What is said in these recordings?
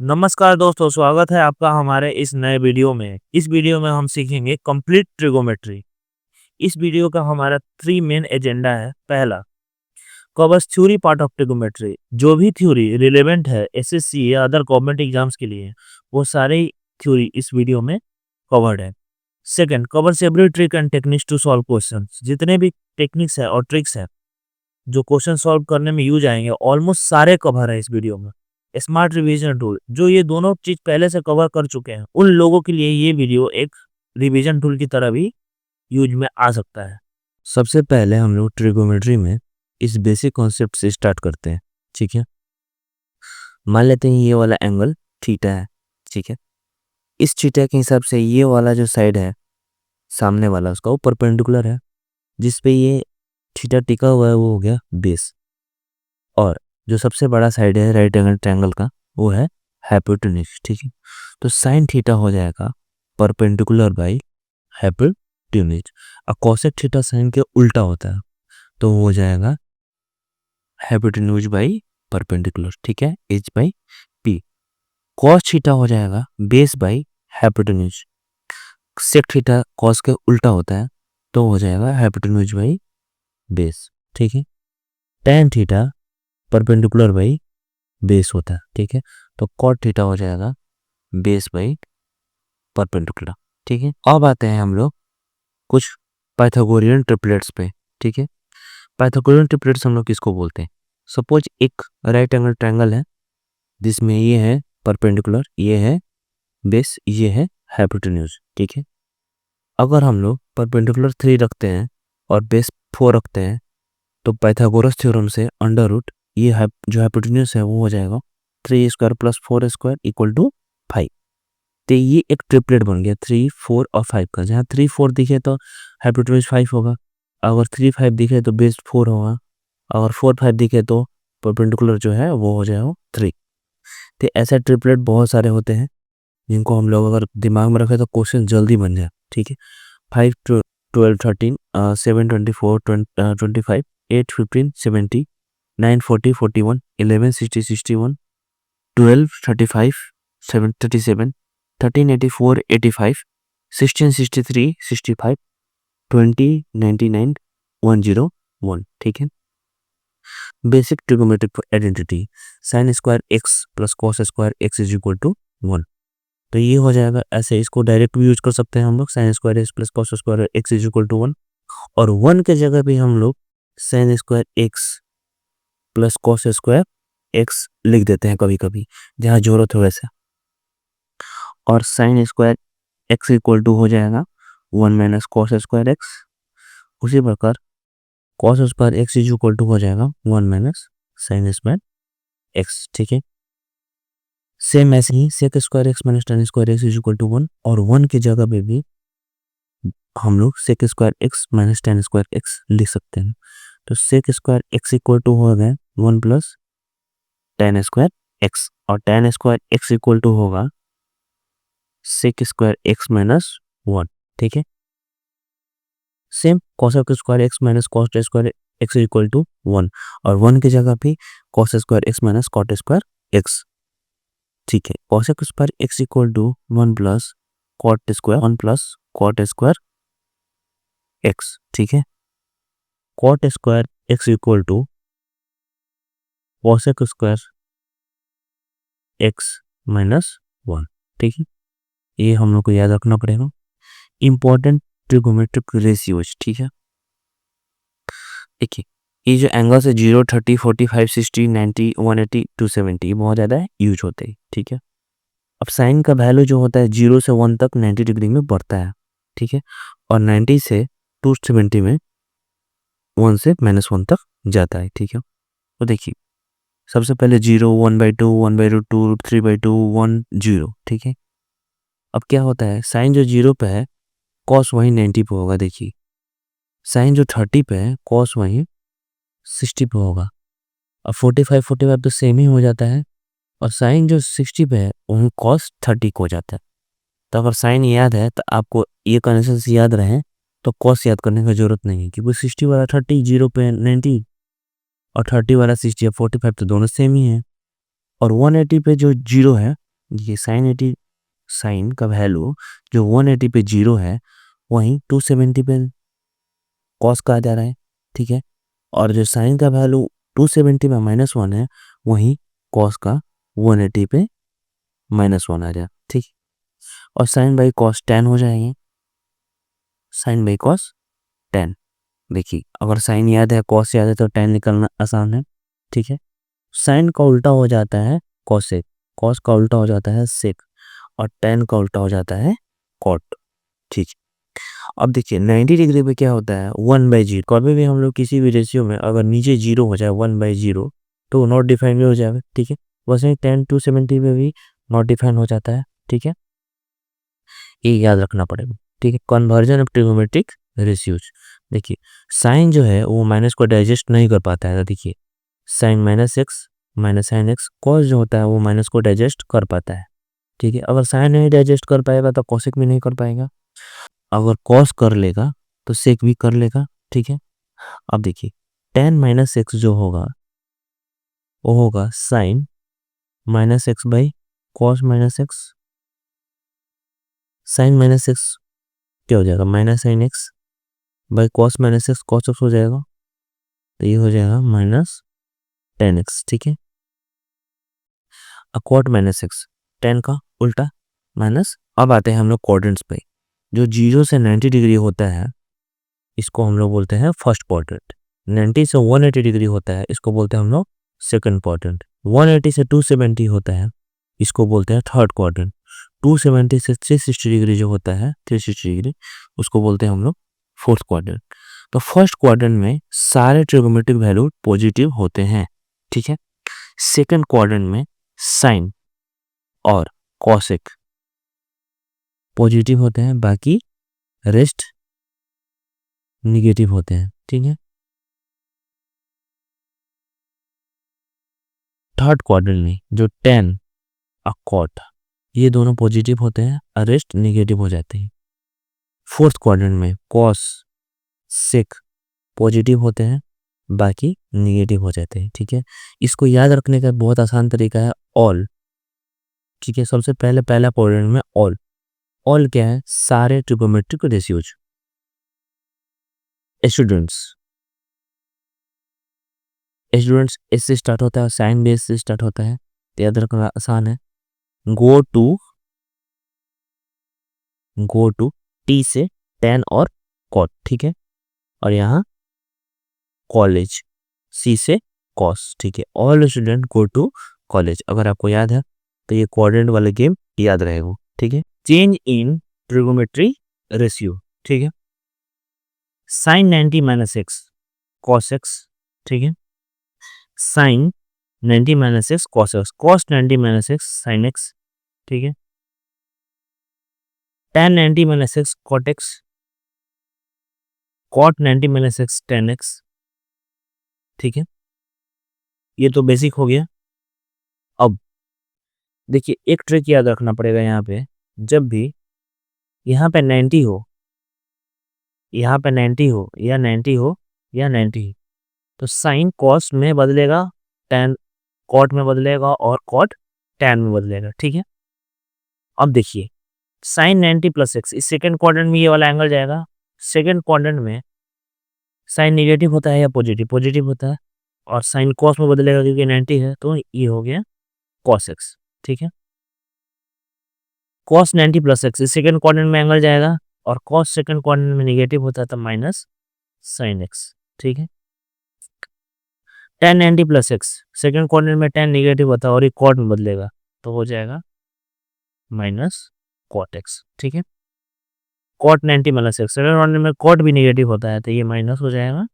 नमस्कार दोस्तों, स्वागत है आपका हमारे इस नए वीडियो में। इस वीडियो में हम सीखेंगे कंप्लीट ट्रिगोमेट्री। इस वीडियो का हमारा 3 मेन एजेंडा है। पहला, covers theory part of trigonometry. जो भी थ्योरी रिलेवेंट है एसएससी या अदर गवर्नमेंट एग्जाम्स के लिए, वो सारे थ्योरी इस वीडियो में कवर्ड है। Second, covers every trick and techniques to solve questions. जितने भी टेक्निक्स है और ट्रिक्स है जो क्वेश्चन सॉल्व करने में यूज आएंगे, ऑलमोस्ट सारे कवर है इस वीडियो में। स्मार्ट रिवीजन टूल, जो ये दोनों चीज पहले से कवर कर चुके हैं, उन लोगों के लिए ये वीडियो एक रिवीजन टूल की तरह भी यूज में आ सकता है। सबसे पहले हम लोग ट्रिगोमेट्री में इस बेसिक कॉन्सेप्ट से स्टार्ट करते हैं। ठीक है, मान लेते हैं ये वाला एंगल थीटा है। ठीक है, इस थीटा के हिसाब से ये वाला जो साइड है सामने वाला, उसका वो परपेंडिकुलर है, जिसपे ये थीटा टिका हुआ है, वो हो गया बेस। और जो सबसे बड़ा साइड है राइट एंगल ट्रायंगल का, वो है हाइपोटेन्यूज। ठीक है, तो साइन थीटा हो जाएगा परपेंडिकुलर बाई हाइपोटेन्यूज। और कोसेक थीटा साइन के उल्टा होता है, तो वो हो जाएगा हाइपोटेन्यूज बाई परपेंडिकुलर। ठीक है, H by P. Cos theta हो जाएगा base by hypotenuse. Sec theta cos के उल्टा होता है, तो हो जाएगा हाइपोटेन्यूज बाई बेस। ठीक है, tan theta perpendicular by base होता है। ठीक है, तो कॉट थीटा हो जाएगा बेस बाई परपेंडिकुलर। ठीक है, अब आते हैं हम लोग कुछ पाइथागोरियन ट्रिपलेट्स पे। ठीक है, पाइथागोरियन ट्रिपलेट्स हम लोग किसको बोलते हैं? सपोज एक राइट एंगल ट्रायंगल है जिसमें ये है परपेंडिकुलर, ये है बेस, ये है हाइपोटेन्यूज। ठीक है, अगर हम लोग परपेंडिकुलर 3 रखते हैं और बेस 4 रखते हैं, तो पाइथागोरस थ्योरम से अंडर रूट ये जो हाइपोटेन्यूज है वो हो जाएगा 3² + 4² = 5। तो ये एक ट्रिपलेट बन गया 3, 4 और 5 का। जहाँ 3, 4 दिखे तो हाइपोटेन्यूज 5 होगा, अगर 3, 5 दिखे तो बेस 4 होगा, अगर 4, 5 दिखे तो परपेंडिकुलर जो है वो हो जाएगा 3। तो ऐसे ट्रिपलेट बहुत सारे होते हैं जिनको हम लोग अगर दिमाग में रखें तो क्वेश्चन जल्दी बन जाए। ठीक है, 5, 12, 13, 7, 24, 25, 8, 15, 70, 9, 40, 41, 11, 60, 61, 12, 35, 7, 37, 13, 84, 85, 16, 63, 65, 20, 99, 101। ठीक है, basic trigonometric identity, sine square x plus cos square x is equal to 1। तो ये हो जाएगा ऐसे, इसको डायरेक्ट भी यूज कर सकते हैं हम लोग, sine square x plus cos square x is equal to 1। और 1 के जगह भी हम लोग sine square x plus cos square x लिख देते हैं कभी कभी, जहाँ जरूरत हो वैसे। और sine square x equal to हो जाएगा 1 माइनस कॉस स्क्वायर एक्स। उसी प्रकार cos square x is equal to हो जाएगा 1 माइनस साइन स्क्वायर एक्स। ठीक है, सेम ऐसे ही sec square x minus tan square x is equal to 1, और 1 की जगह पे भी हम लोग sec square x minus tan square x लिख सकते हैं। तो sec square x equal to हो गया 1 प्लस tan स्क्वायर एक्स, और tan square x equal to होगा सेक स्क्वायर एक्स माइनस 1। ठीक है, same cosec square x minus cos square x equal to 1, और 1 की जगह भी cos square x minus cot square x. ठीक है, cosec square x equal to 1 plus cot square 1 plus cot square x. ठीक है, cot square x equal to cosec square x minus 1। ठीक है, ये हम लोग को याद रखना पड़ेगा। Important trigonometric ratios. ठीक है, देखिए ये जो एंगल्स है 0, 30, 45, 60, 90, 180, 270 बहुत ज़्यादा यूज होते हैं। ठीक है, अब साइन का वैल्यू जो होता है 0 से 1 तक 90 डिग्री में बढ़ता है। ठीक है, और 90 से 270 में 1 से -1 तक जाता है। ठीक है, तो देखिए सबसे पहले 0, 1/2, 1/2, 3/2, 1, 0। ठीक है, अब क्या होता है, साइन जो 0 पे है कॉस वही 90 पे होगा। देखिए साइन जो 30 पे है कॉस वही 60 पे होगा। अब 45, 45 तो सेम ही हो जाता है, और साइन जो 60 पे है वही कॉस 30 को हो जाता है। तो अगर साइन याद है तो आपको ये कंडीशन याद रहे तो कॉस याद करने की जरूरत नहीं है, क्योंकि 60 वाला 30, 0 पे 90, और 30 वाला 60 या 45 तो दोनों सेम ही है। और 180 पे जो 0 है ये साइन का वैल्यू जो 180 पे 0 है वहीं 270 पे कॉस का आ जा रहा है, ठीक है। और जो साइन का वैल्यू 270 में -1 है वहीं कॉस का 180 पे -1 आ जाए, ठीक। और साइन बाई कॉस 10 हो जाएंगे, साइन बाई कॉस 10। देखिए अगर साइन याद है कॉस याद है तो 10 निकलना आसान है, ठीक है। साइन का उल्टा हो जाता है कॉसेक, कॉस का उल्टा हो जाता है सेक, और 10 का उल्टा हो जाता है कॉट, ठीक। अब देखिए 90 डिग्री पे क्या होता है 1/0। कभी भी हम लोग किसी भी रेशियो में अगर नीचे 0 हो जाए 1/0 तो नॉट डिफाइन भी हो जाएगा, ठीक है। वैसे ही 10 to 70 में भी नॉट डिफाइन हो जाता है, ठीक है। ये याद रखना पड़ेगा, ठीक है। कन्वर्जन ऑफ ट्रिगोमेट्रिक रेशियोज, देखिए साइन जो है वो माइनस को डाइजेस्ट नहीं कर पाता है। देखिए sine -x minus sine x, cos जो होता है वो माइनस को डाइजेस्ट कर पाता है, ठीक है। अगर साइन नहीं डाइजेस्ट कर पाएगा तो कॉसेक भी नहीं कर पाएगा, अगर कॉस कर लेगा तो सेक भी कर लेगा, ठीक है। अब देखिए tan -x जो होगा वो होगा sine -x by cos -x। Sine -x क्या हो जाएगा minus sine x by cos -x, cos x हो जाएगा, तो ये हो जाएगा -10x, ठीक है। कॉट -x 10 का उल्टा माइनस। अब आते हैं हम लोग क्वाड्रेंट्स पे, जो 0 से 90 डिग्री होता है इसको हम लोग बोलते हैं फर्स्ट क्वाड्रेंट। 90 से 180 डिग्री होता है इसको बोलते हैं हम लोग सेकंड क्वाड्रेंट। 180 से 270 होता है इसको बोलते हैं थर्ड क्वाड्रेंट। 270 से 360 डिग्री जो होता है 360 डिग्री उसको बोलते हैं हम लोग फोर्थ क्वाड्रेंट। तो फर्स्ट क्वाड्रेंट में सारे ट्रिगोमेट्रिक वैल्यू पॉजिटिव होते हैं, ठीक है। सेकंड क्वाड्रेंट में साइन और कॉसेक पॉजिटिव होते हैं, बाकी रेस्ट निगेटिव होते हैं, ठीक है। थर्ड क्वाड्रेंट में जो tan और cot ये दोनों पॉजिटिव होते हैं और रेस्ट निगेटिव हो जाते हैं। फोर्थ क्वाड्रेंट में cos sec पॉजिटिव होते हैं, बाकी निगेटिव हो जाते हैं, ठीक है। इसको याद रखने का बहुत आसान तरीका है ऑल, ठीक है। सबसे पहले पहला क्वाड्रेंट में ऑल, ऑल क्या है सारे trigonometric ratios. Students students S से स्टार्ट होता है, साइन बेस से स्टार्ट होता है, तो याद रखना आसान है। गो टू टी से tan और cot, ठीक है। और यहाँ कॉलेज सी से कॉस, ठीक है। All student go to college, अगर आपको याद है तो ये क्वाड्रेंट वाले गेम याद रहेगा, ठीक है। चेंज इन ट्रिगोमेट्री रेशियो, ठीक है। साइन 90 -x cos x, ठीक है। Sine 90 -x cos x, cos 90 -x sin x, ठीक है। tan 90 -x cot x, cot 90 -x tan x, ठीक है। ये तो बेसिक हो गया। अब देखिए एक ट्रिक याद रखना पड़ेगा यहाँ पे, जब भी यहाँ पे 90 हो, यहाँ पे 90 हो या 90 हो या 90 तो साइन कॉस में बदलेगा, tan कॉट में बदलेगा और कॉट tan में बदलेगा, ठीक है। अब देखिए साइन 90 + x इस सेकंड क्वाड्रेंट में ये वाला एंगल जाएगा। सेकंड क्वाड्रेंट में साइन नेगेटिव होता है या पॉजिटिव, पॉजिटिव होता है, और साइन कॉस में बदलेगा क्योंकि 90 है तो ये हो गया cos x, ठीक है। cos 90 + x इस सेकंड क्वाड्रेंट में एंगल जाएगा, और cos सेकंड क्वाड्रेंट में नेगेटिव होता है तो माइनस sin x, ठीक है। tan 90 + x सेकंड क्वाड्रेंट में tan नेगेटिव होता है और ये cot में बदलेगा तो हो जाएगा माइनस cot x, ठीक है। cot 90 - x सेकंड क्वाड्रेंट में cot भी नेगेटिव होता है तो ये माइनस हो जाएगा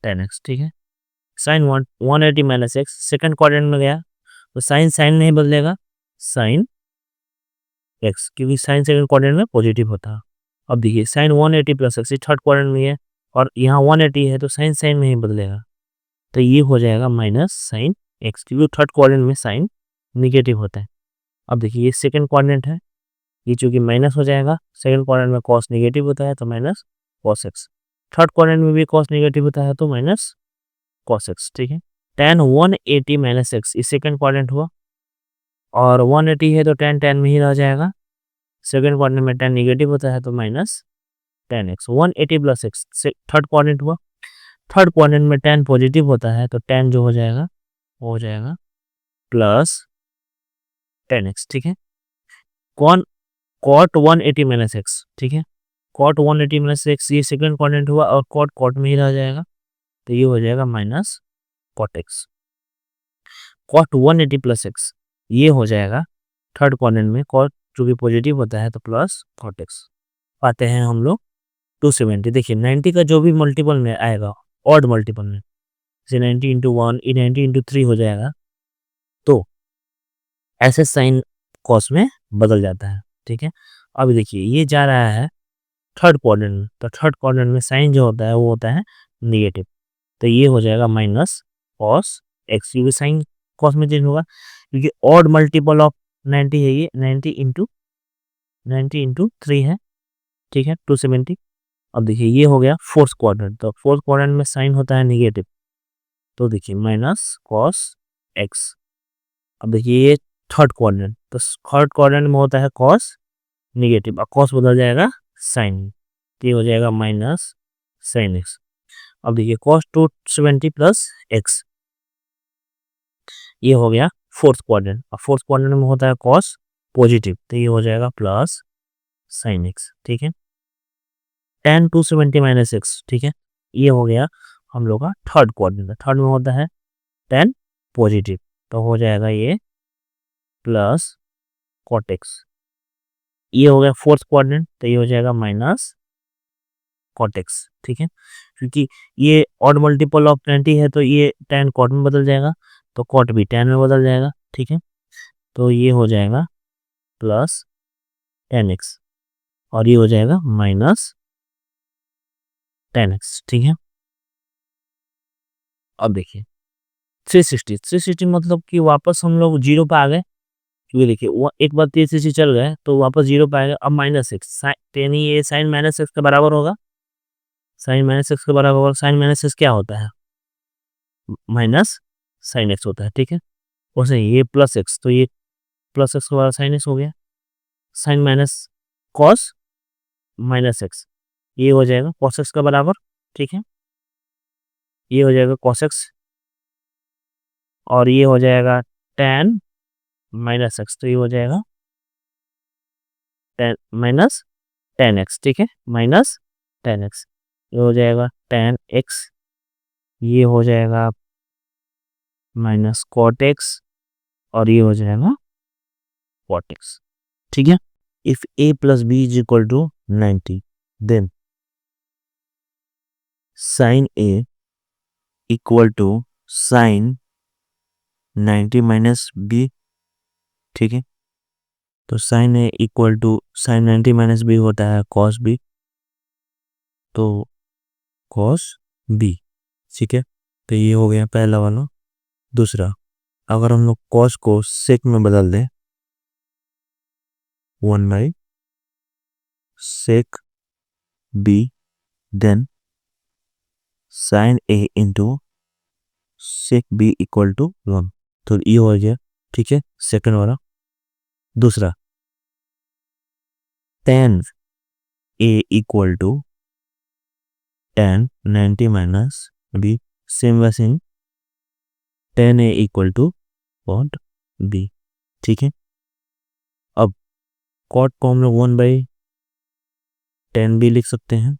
tan x, ठीक है। साइन 180 - x सेकंड क्वाड्रेंट में गया तो साइन साइन नहीं बदलेगा, साइन x, क्योंकि साइन सेकंड क्वाड्रेंट में पॉजिटिव होता है। अब देखिए साइन 180 + x थर्ड क्वाड्रेंट में है और यहाँ 180 है तो साइन साइन नहीं बदलेगा, तो ये हो जाएगा माइनस साइन x, क्योंकि थर्ड क्वाड्रेंट में साइन निगेटिव होता है। अब देखिए ये सेकंड क्वाड्रेंट है, ये चूंकि माइनस हो जाएगा, सेकंड क्वाड्रेंट में कॉस निगेटिव होता है तो minus cos x, third quadrant में भी कॉस निगेटिव होता है तो माइनस कॉस एक्स, ठीक है। tan 180 - x इस सेकंड क्वाड्रेंट हुआ और 180 है तो 10 10 में ही रह जाएगा। सेकंड क्वाड्रेंट में 10 नेगेटिव होता है तो minus 10x 180 plus x third quadrant हुआ। थर्ड क्वाड्रेंट में 10 पॉजिटिव होता है तो 10 जो हो जाएगा वो हो जाएगा प्लस 10x। ठीक है, कौन कॉट 180 माइनस एक्स। ठीक है, कॉट 180 माइनस एक्स ये सेकंड क्वाड्रेंट हुआ और कॉट कॉट में ही रह जाएगा तो ये हो जाएगा minus cot x. Cot 180 plus x ये हो जाएगा थर्ड क्वाड्रेंट में, कॉट जो भी पॉजिटिव होता है तो प्लस कॉट एक्स। पाते हैं हम लोग 270। देखिए 90 का जो भी मल्टीपल में आएगा ऑड मल्टीपल में, जैसे 90 इंटू 1 ये 90 इंटू 3 हो जाएगा तो ऐसे साइन कॉस में बदल जाता है। ठीक है, अभी देखिए ये जा रहा है थर्ड क्वाड्रेंट में, तो थर्ड क्वाड्रेंट में साइन जो होता है वो होता है निगेटिव, तो ये हो जाएगा माइनस कॉस एक्स। क्योंकि साइन कॉस में चेंज होगा क्योंकि ऑड मल्टीपल ऑफ 90 है, ये 90 इंटू 3 है। ठीक है, 270। अब देखिए ये हो गया फोर्थ क्वाड्रेंट, तो फोर्थ क्वाड्रेंट में साइन होता है निगेटिव, तो देखिए माइनस कॉस एक्स। अब देखिए ये थर्ड क्वाड्रेंट, तो थर्ड क्वाड्रेंट में होता है कॉस निगेटिव, और कॉस बदल जाएगा साइन, तो ये हो जाएगा माइनस साइन एक्स। अब देखिए कॉस 270 प्लस एक्स ये हो गया फोर्थ क्वाड्रेंट, और फोर्थ क्वाड्रेंट में होता है कॉस पॉजिटिव, तो ये हो जाएगा प्लस साइन एक्स। ठीक है, tan 270 माइनस एक्स। ठीक है, ये हो गया हम लोग का थर्ड क्वाड्रेंट, थर्ड में होता है tan पॉजिटिव, तो हो जाएगा ये प्लस कॉट एक्स। ये हो गया फोर्थ क्वाड्रेंट, तो ये हो जाएगा माइनस कॉट एक्स। ठीक है, क्योंकि ये ऑड मल्टीपल ऑफ 20 है तो ये tan कॉट में बदल जाएगा, तो कॉट भी tan में बदल जाएगा। ठीक है, तो ये हो जाएगा प्लस tan एक्स और ये हो जाएगा माइनस tan एक्स। ठीक है, अब देखिए 360 मतलब कि वापस हम लोग जीरो पे आ गए, क्योंकि देखिए एक बार 360 चल गए तो वापस जीरो पे आएगा। अब माइनस एक्स यानी ये साइन माइनस एक्स के बराबर होगा, साइन माइनस एक्स के बराबर होगा। साइन माइनस एक्स क्या होता है, माइनस साइन एक्स होता है। ठीक है, वैसे ये प्लस एक्स, तो ये प्लस एक्स के बराबर साइन एक्स हो गया। Sine minus cos minus x ये हो जाएगा कॉस एक्स का बराबर। ठीक है, ये हो जाएगा कॉस एक्स और ये हो जाएगा tan माइनस एक्स, तो ये हो जाएगा tan माइनस tan एक्स। ठीक है, माइनस tan एक्स, ये हो जाएगा tan एक्स, ये हो जाएगा माइनस कॉट एक्स और ये हो जाएगा कॉट एक्स। ठीक है, if a plus b is equal to 90 then sine a equal to sine 90 minus b. ठीक है, तो sine a equal to sine 90 minus b होता है कॉस बी, तो कॉस बी। ठीक है, तो ये हो गया पहला वाला। दूसरा, अगर हम लोग कॉस को सेक में बदल दें 1 by sec b then sine a into sec b equal to 1, तो ये हो गया। ठीक है, सेकंड वाला। दूसरा, tan a equal to tan 90 minus b, same व same tan a equal to cot b. ठीक है, अब कॉट को हम लोग 1/10 भी लिख सकते हैं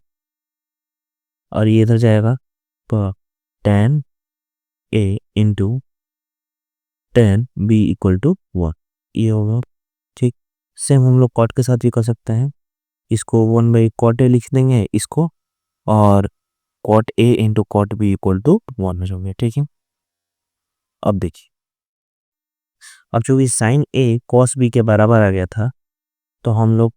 और ये इधर जाएगा तो tan a into tan b equal to 1 ये होगा। ठीक, सेम हम लोग कॉट के साथ भी कर सकते हैं, इसको 1/cot a लिख देंगे इसको, और cot a into cot b equal to 1 हो जाएंगे। ठीक है, अब देखिए, अब चूंकि साइन a cos b के बराबर आ गया था तो हम लोग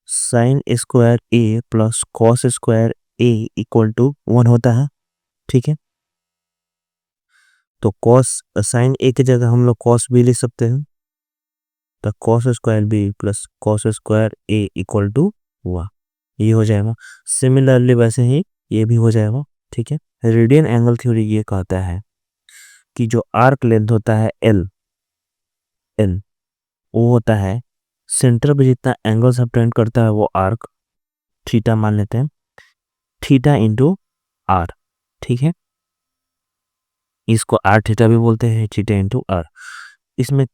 sine square a plus cos square a equal to 1 होता है। ठीक है, तो कॉस साइन a की जगह हम लोग कॉस b लिख सकते हैं, तो cos square b plus cos square a equal to 1 ये हो जाएगा। सिमिलरली वैसे ही ये भी हो जाएगा। ठीक है, रेडियन एंगल थ्योरी ये कहता है कि जो आर्क लेंथ होता है एल वो होता है सेंटर पे जितना एंगल सबटेंड करता है वो आर्क थीटा मान लेते हैं, थीटा इंटू आर, ठीक है। इसको आर थीटा भी बोलते हैं, थीटा इंटू आर। इसमें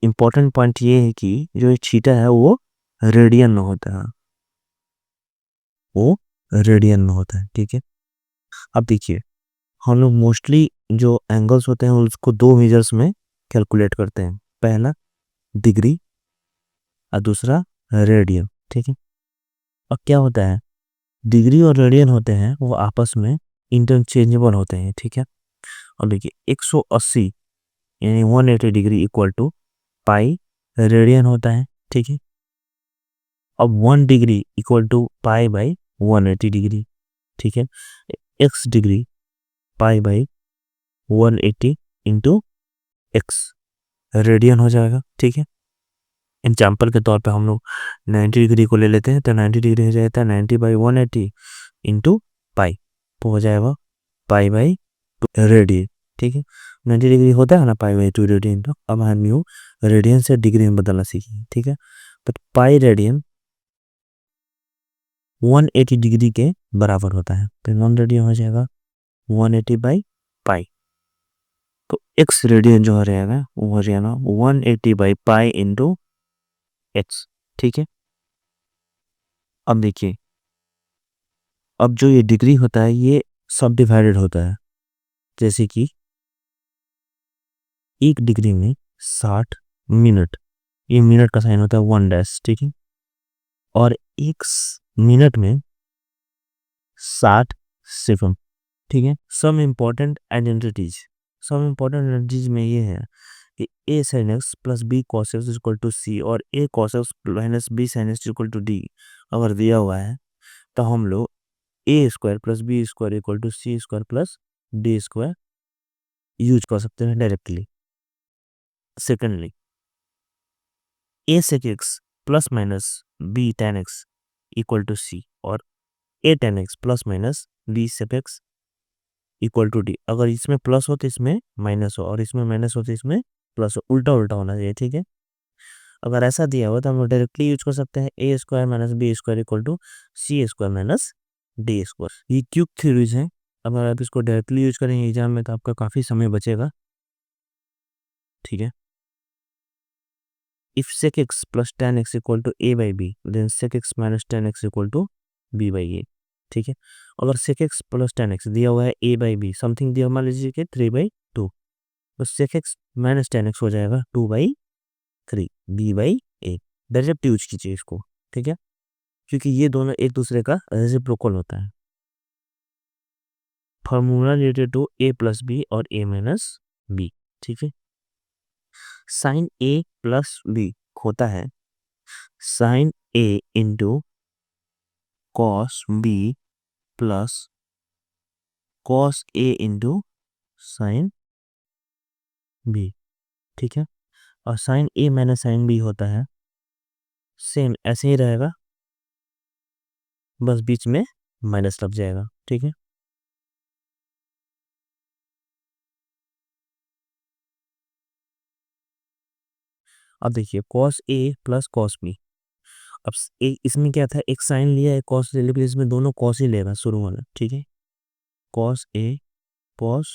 इंपॉर्टेंट पॉइंट ये है कि जो ये थीटा है वो रेडियन में होता है, वो रेडियन में होता है, ठीक है। अब देखिए, हम लोग मोस्टली जो एंगल्स होते हैं उसको दो मेजर्स में कैलकुलेट करते हैं, पहला डिग्री और दूसरा रेडियन, ठीक है। अब क्या होता है, डिग्री और रेडियन होते हैं वो आपस में इंटरचेंजेबल होते हैं, ठीक है। और देखिए 180 यानी 180 degree equal to pi radian होता है, ठीक है। अब 1 degree equal to pi by 180 degree, ठीक है। X degree pi by 180 into x radian हो जाएगा, ठीक है। एग्जाम्पल के तौर पे हम लोग 90 डिग्री को ले लेते हैं, तो 90 डिग्री हो जाता है 90 बाई 180 इंटू पाई, तो हो जाएगा पाई बाई रेडियन, ठीक है। 90 डिग्री होता है ना पाई बाई 2 रेडियन, तो अब हम यू रेडियन से डिग्री में बदलना सीखेंगे, ठीक है। तो पाई रेडियन 180 डिग्री के बराबर होता है, तो 1 रेडियन हो जाएगा 180 बाई पाई। तो एक्स रेडियन जो हो रहेगा वो हो जाएगा 180 बाई पाई इंटू एक्स, ठीक है। अब देखिए, अब जो ये डिग्री होता है ये सब डिवाइडेड होता है, जैसे कि 1 डिग्री में 60 मिनट, ये मिनट का साइन होता है 1 डैश, ठीक है। और एक मिनट में 60 सेकंड, ठीक है। Some important identities, some important identities में ये है कि a sine x plus b cos x equal to c और a cos x minus b sine x equal to d अगर दिया हुआ है, तो हम लोग a square plus b square equal to c square plus d square use कर सकते हैं directly. Secondly, a sec x plus minus b tan x equal to c और a tan x plus minus b sec x equal to d, अगर इसमें plus हो तो इसमें minus हो और इसमें माइनस हो तो इसमें प्लस हो, उल्टा उल्टा होना चाहिए, ठीक है। अगर ऐसा दिया हुआ तो हम लोग डायरेक्टली यूज कर सकते हैं a square minus b square equal to c square minus d square. ये क्यूब थ्योरीज हैं, अगर आप इसको डायरेक्टली यूज करेंगे एग्जाम में तो आपका काफ़ी समय बचेगा, ठीक है। If sec x plus tan x equal to a by b then sec x माइनस tan x equal to b by a, ठीक है। अगर sec x plus tan x दिया हुआ है a बाई बी, समथिंग दिया मान लीजिए कि 3/2, तो sec x माइनस tan x हो जाएगा 2/3 b by A. Direct use कीजिए इसको, ठीक है, क्योंकि ये दोनों एक दूसरे का रेसिप्रोकल होता है। Formula related to a plus b और a माइनस बी, ठीक है। साइन a प्लस बी होता है sine a into cos b plus cos a into sine b, ठीक है। और sine a minus sine b होता है सेम ऐसे ही रहेगा, बस बीच में माइनस लग जाएगा, ठीक है। अब देखिए cos a plus cos B, अब इसमें क्या था, एक साइन लिया एक कॉस ले लिया, इसमें दोनों कॉस ही लेगा शुरू वाला, ठीक है। कॉस ए कॉस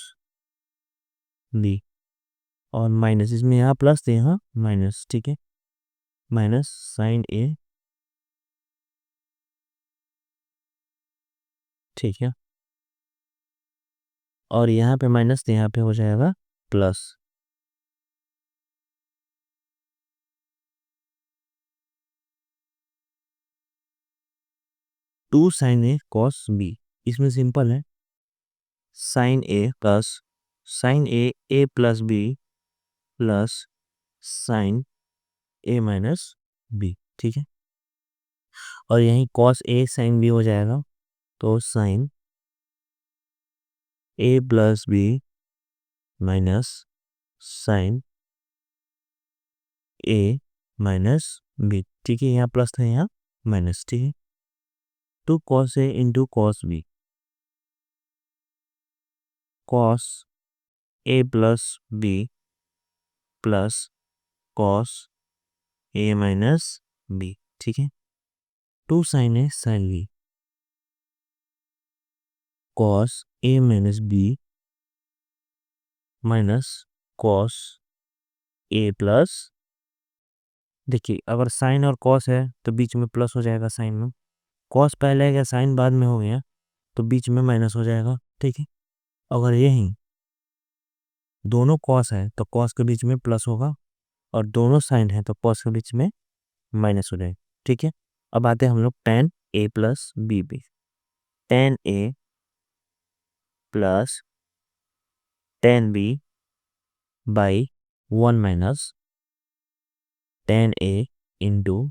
बी और माइनस, इसमें यहाँ प्लस थे यहाँ माइनस, ठीक है। माइनस साइन ए, ठीक है। और यहाँ पे माइनस थे यहाँ पे हो जाएगा प्लस, 2 साइन ए कॉस बी, इसमें सिंपल है sign a plus sign a plus b plus sign a minus b, ठीक है। और यहीं कॉस ए साइन बी हो जाएगा, तो sine a plus b minus sine a minus b, ठीक है। यहाँ प्लस था यहाँ माइनस, ठीक है। Two cos a into cos b, cos a plus b plus cos a minus b, ठीक है। 2 sine a sine b cos a minus b minus cos a plus, देखिए अगर साइन और कॉस है तो बीच में प्लस हो जाएगा साइन में, कॉस पहले है, साइन बाद में हो गया तो बीच में माइनस हो जाएगा, ठीक है। अगर यही दोनों कॉस है तो कॉस के बीच में प्लस होगा, और दोनों साइन है तो कॉस के बीच में माइनस हो जाएगा, ठीक है। अब आते हैं हम लोग टेन ए प्लस बी पे। Tan a plus tan b by 1 minus tan a into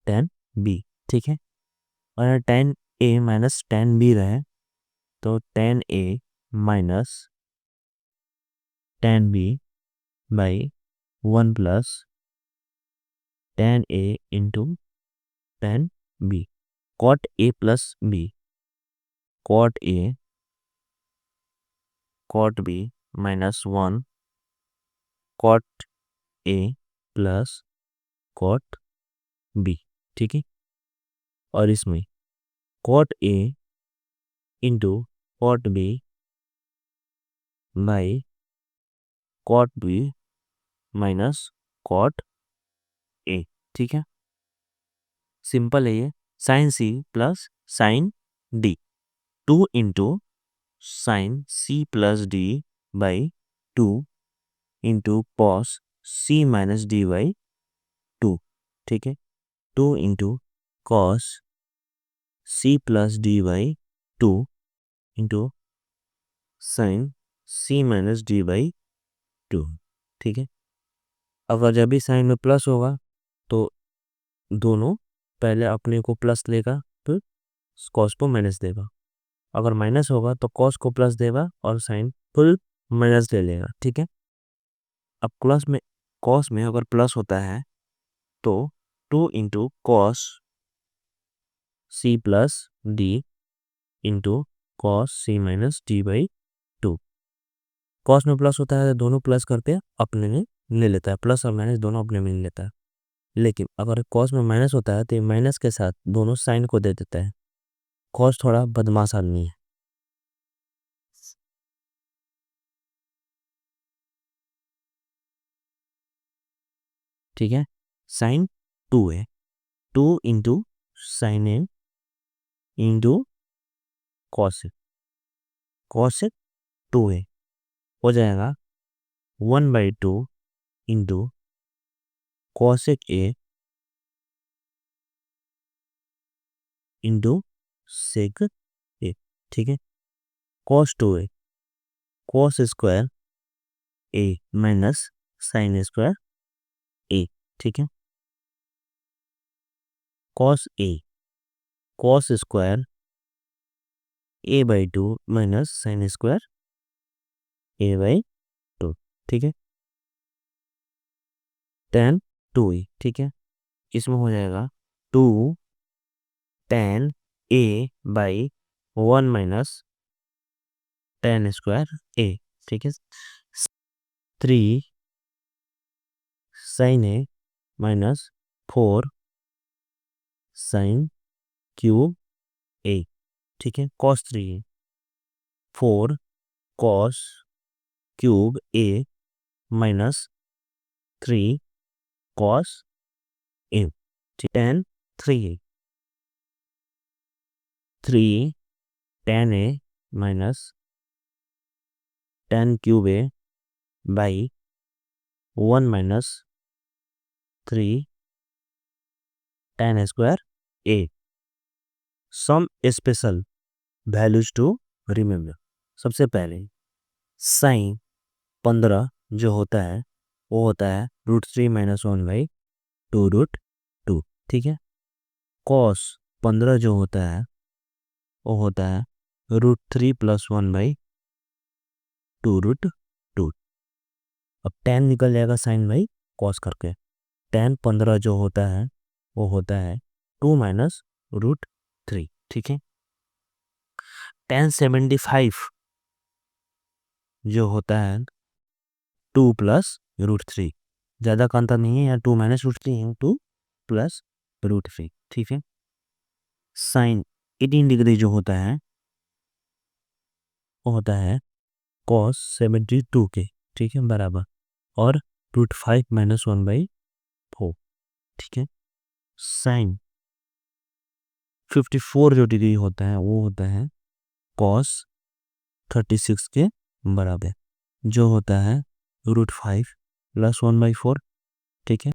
tan b, ठीक है। और tan a minus tan b रहे तो tan a minus tan b by 1 plus tan a into tan b, cot a plus b, cot a cot b minus 1 cot a plus cot b, ठीक है। और इसमें cot a into cot b by cot b minus cot a, ठीक है। Simple है ये, sine c plus sine d, 2 into sine c plus d by 2 into cos c minus d by 2, ठीक है। 2 into cos c plus d by 2 into sine c minus d by 2, ठीक है। अगर जब भी साइन में प्लस होगा तो दोनों पहले अपने को प्लस लेगा फिर कॉस को माइनस देगा, अगर माइनस होगा तो कॉस को प्लस देगा और साइन फुल माइनस ले लेगा, ठीक है। अब प्लस में कॉस में अगर प्लस होता है तो 2 into cos c plus d into cos c minus d by 2, cos में प्लस होता है तो दोनों प्लस करके अपने में ले लेता है, प्लस और माइनस दोनों अपने में ले लेता है। लेकिन अगर कॉस में माइनस होता है तो माइनस के साथ दोनों साइन को दे देता है, कॉस थोड़ा बदमाश आदमी है, ठीक है। साइन 2 है, 2 into sine a into cos, cos 2 है, हो जाएगा 1/2 into cosec a into sec a, ठीक है। कॉस 2 है, cos square a minus sine square a, ठीक है। Cos a cos square a by 2 minus sine square a by 2, ठीक है। टेन 2 ए, ठीक है। इसमें हो जाएगा 2 tan a by 1 minus tan square a, ठीक है। 3 sine a minus 4 sine cube a, ठीक है। कॉस 3 है, 4 cos cube a minus 3 cos a, tan 3 है, 3 tan a minus tan cube a by 1 minus 3 tan square a. Some special values to remember. सबसे पहले sign 15 जो होता है वो होता है √3 - 1/2√2, ठीक है। कॉस 15 जो होता है वो होता है √3 + 1/2√2। अब टेन निकल जाएगा साइन बाई कॉस करके, टेन 15 जो होता है वो होता है 2 - √3, ठीक है। टेन 75 जो होता है 2 + √3, ज़्यादा का अंतर नहीं है, यहाँ 2 minus root 3 into plus root 3, ठीक है। साइन 18 डिग्री जो होता है वो होता है कॉस 72 के, ठीक है, बराबर, और रूट 5 माइनस 1/4, ठीक है। साइन 54 जो डिग्री होता है वो होता है कॉस 36 के बराबर, जो होता है रूट 5 प्लस 1/4, ठीक है।